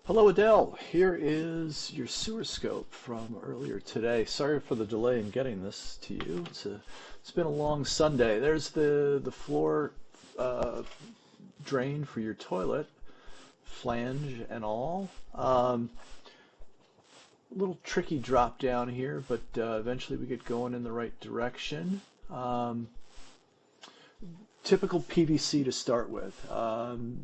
Hello, Adele. Here is your sewer scope from earlier today. Sorry for the delay in getting this to you. It's been a long Sunday. There's the floor uh, drain for your toilet, flange and all. A little tricky drop down here, but eventually we get going in the right direction. Um, Typical PVC to start with.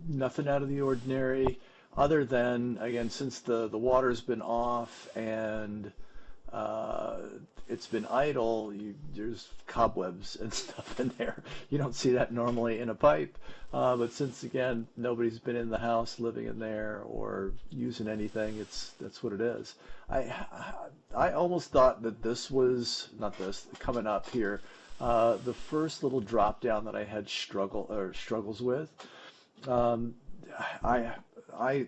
Nothing out of the ordinary, other than, again, since the water's been off and uh, it's been idle, there's cobwebs and stuff in there. You don't see that normally in a pipe, but since, again, nobody's been in the house living in there or using anything, that's what it is. I I almost thought that this was not this coming up here. The first little drop down that I had struggles with. Um, I I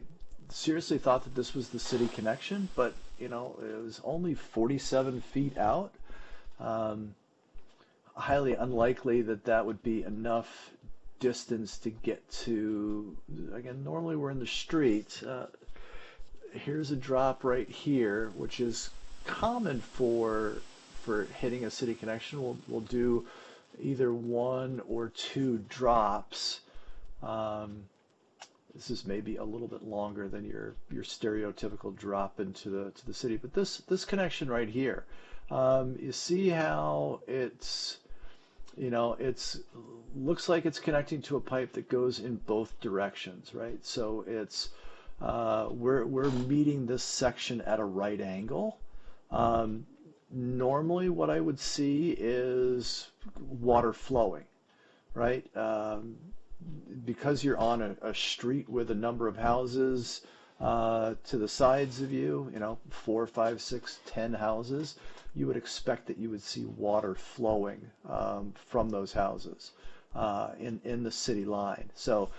seriously thought that this was the city connection, but it was only 47 feet out. Um, Highly unlikely that that would be enough distance to get to. Again, normally we're in the street. Here's a drop right here, which is common for hitting a city connection. We'll do either one or two drops. Um, this is maybe a little bit longer than your stereotypical drop into the city, but this connection right here, you see how it's looks like it's connecting to a pipe that goes in both directions, right? So it's we're meeting this section at a right angle. Um, Normally, what I would see is water flowing, right? Because you're on a street with a number of houses to the sides of you, 4, 5, 6, 10 houses, you would expect that you would see water flowing from those houses in the city line. So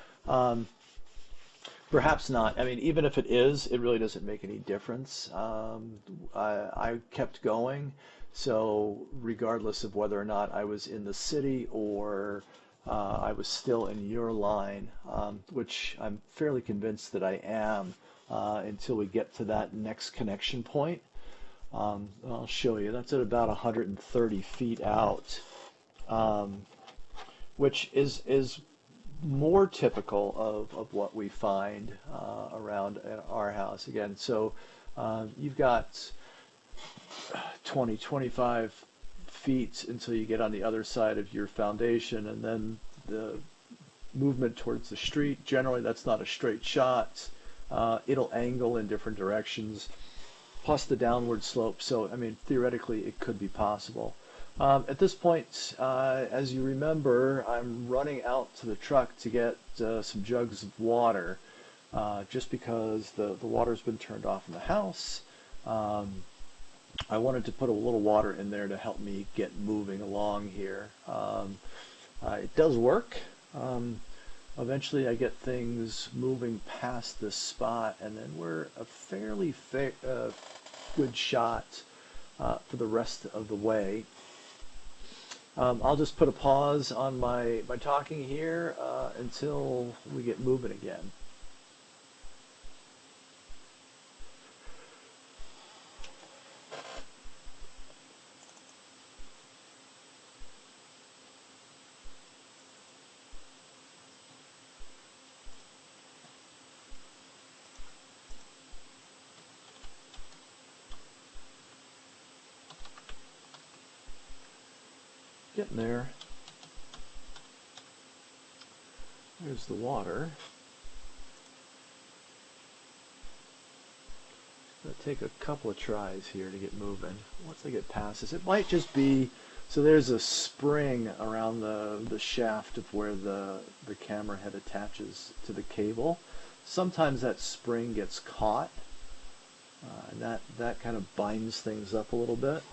perhaps not. I mean, even if it is, it really doesn't make any difference. I kept going, so regardless of whether or not I was in the city or I was still in your line, which I'm fairly convinced that I am until we get to that next connection point. I'll show you. That's at about 130 feet out, um, which is more typical of what we find around our house. Again, so you've got 20, 25 feet until you get on the other side of your foundation, and then the movement towards the street. Generally, that's not a straight shot. It'll angle in different directions, plus the downward slope. So, I mean, theoretically, it could be possible. At this point, as you remember, I'm running out to the truck to get some jugs of water, just because the water's been turned off in the house. I wanted to put a little water in there to help me get moving along here. It does work. Eventually, I get things moving past this spot, and then we're a fairly good shot for the rest of the way. I'll just put a pause on my talking here until we get moving again. Getting there. There's the water. It's going to take a couple of tries here to get moving. Once I get past this, it might just be, so there's a spring around the shaft of where the camera head attaches to the cable. Sometimes that spring gets caught, and that kind of binds things up a little bit.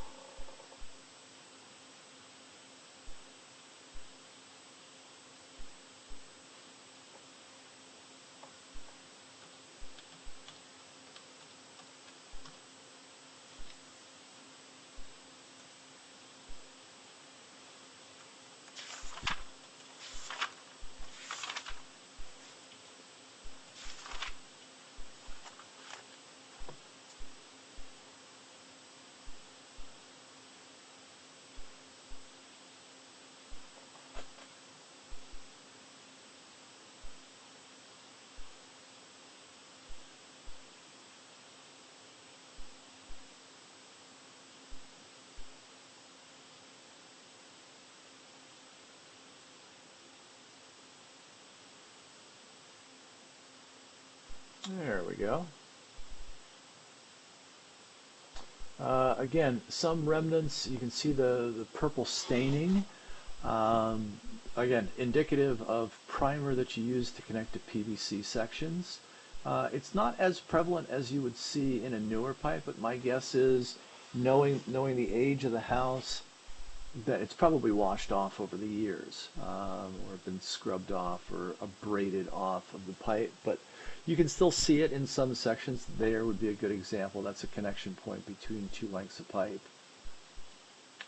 There we go. Again, some remnants, you can see the purple staining. Um, Again, indicative of primer that you use to connect to PVC sections. It's not as prevalent as you would see in a newer pipe, but my guess is, knowing the age of the house, that it's probably washed off over the years, or been scrubbed off or abraded off of the pipe. But you can still see it in some sections. There would be a good example. That's a connection point between two lengths of pipe.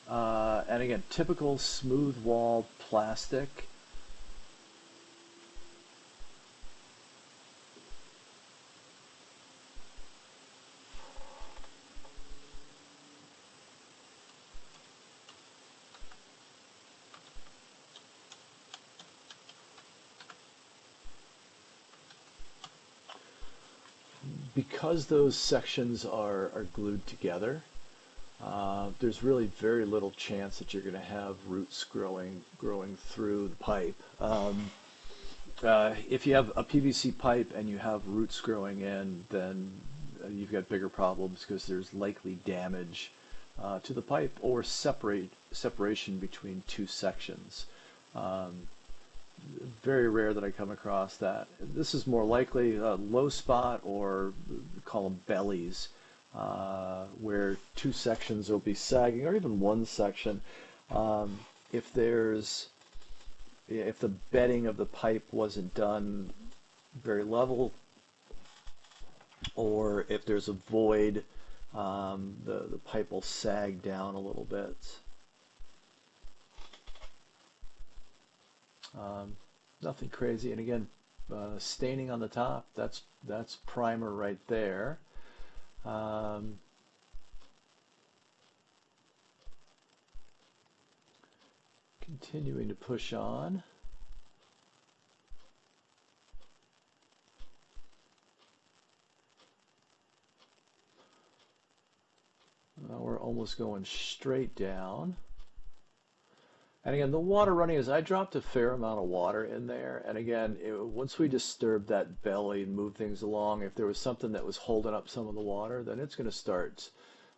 And again, typical smooth wall plastic. Because those sections are glued together, there's really very little chance that you're going to have roots growing through the pipe. If you have a PVC pipe and you have roots growing in, then you've got bigger problems because there's likely damage to the pipe or separation between two sections. Um, Very rare that I come across that. This is more likely a low spot, or we call them bellies, where two sections will be sagging, or even one section. Um, if there's if the bedding of the pipe wasn't done very level, or if there's a void, the pipe will sag down a little bit. Um, Nothing crazy. And again, staining on the top, that's primer right there. Um, Continuing to push on. We're almost going straight down. And again, the water running is, I dropped a fair amount of water in there. And again, once we disturbed that belly and moved things along, if there was something that was holding up some of the water, then it's going to start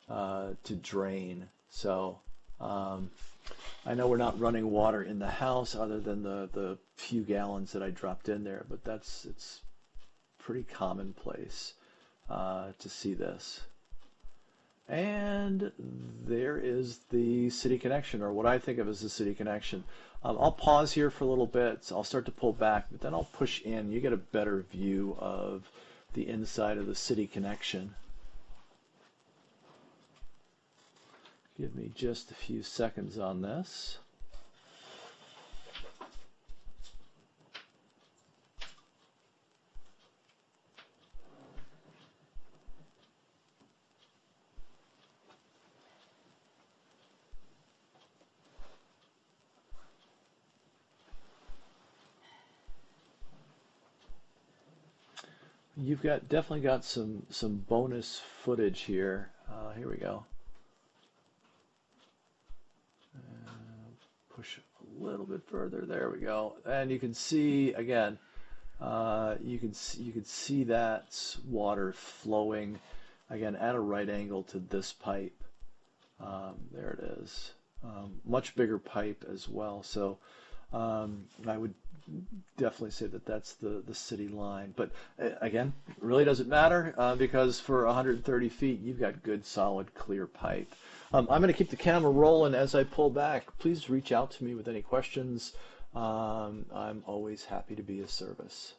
to drain. So I know we're not running water in the house other than the few gallons that I dropped in there, but it's pretty commonplace to see this. And there is the city connection, or what I think of as the city connection. I'll pause here for a little bit. So I'll start to pull back, but then I'll push in. You get a better view of the inside of the city connection. Give me just a few seconds on this. You've definitely got some bonus footage here. Here we go. Push a little bit further. There we go. And you can see again. You can see that water flowing again at a right angle to this pipe. There it is. Much bigger pipe as well. So I would definitely say that that's the city line. But again, it really doesn't matter because for 130 feet, you've got good, solid, clear pipe. I'm going to keep the camera rolling as I pull back. Please reach out to me with any questions. I'm always happy to be of service.